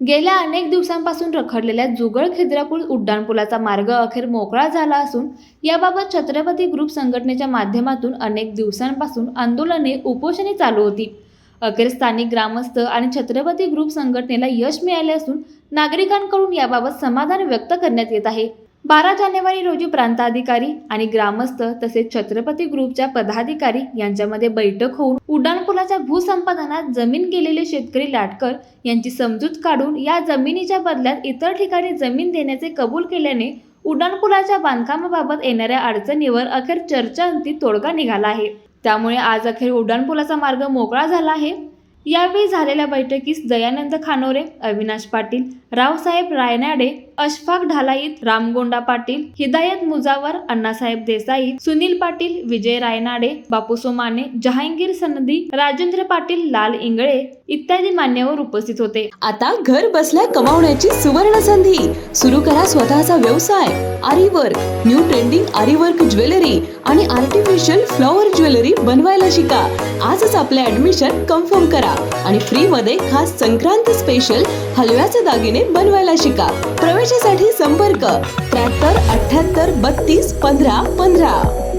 गेल्या अनेक दिवसांपासून रखडलेल्या जुगळ खिद्रापूर उड्डाणपुलाचा मार्ग अखेर मोकळा झाला असून याबाबत छत्रपती ग्रुप संघटनेच्या माध्यमातून अनेक दिवसांपासून आंदोलने उपोषणे चालू होती। अखेर स्थानिक ग्रामस्थ आणि छत्रपती ग्रुप संघटनेला यश मिळाले असून नागरिकांकडून याबाबत समाधान व्यक्त करण्यात येत आहे। 12 जानेवारी रोजी प्रांताधिकारी आणि ग्रामस्थ तसेच छत्रपती ग्रुपच्या पदाधिकारी यांच्यामध्ये बैठक होऊन उड्डाणपुलाच्या भूसंपादनात जमीन गेलेले शेतकरी लाटकर यांची समजूत काढून या जमिनीच्या बदल्यात इतर ठिकाणी जमीन देण्याचे कबूल केल्याने उड्डाणपुलाच्या बांधकामाबाबत येणाऱ्या अडचणीवर अखेर चर्चांती तोडगा निघाला आहे। त्यामुळे आज अखेर उड्डाणपुलाचा मार्ग मोकळा झाला आहे। यावेळी झालेल्या बैठकीस दयानंद खानोरे, अविनाश पाटील, रावसाहेब रायनाडे, अशफाक ढालाईत, रामगोंडा पाटील, हिदायत मुजावर, अण्णासाहेब देसाई, सुनील पाटील, विजय रायनाडे, बापूसो माने, जहांगीर सनदी, राजेंद्र पाटील, लाल इंगळे इत्यादी मान्यवर उपस्थित होते। आता घर बसल्या कमावण्याची सुवर्ण संधी। सुरू करा स्वतःचा व्यवसाय। Aari work, new trending aari work jewellery आणि आर्टिफिशियल फ्लॉवर ज्वेलरी बनवायला शिका। आजच आपले ऍडमिशन कन्फर्म करा आणि फ्री मध्ये खास संक्रांत स्पेशल हलव्याचे दागिने बनवायला शिका। प्रवेशासाठी संपर्क 73 78 32 15 15।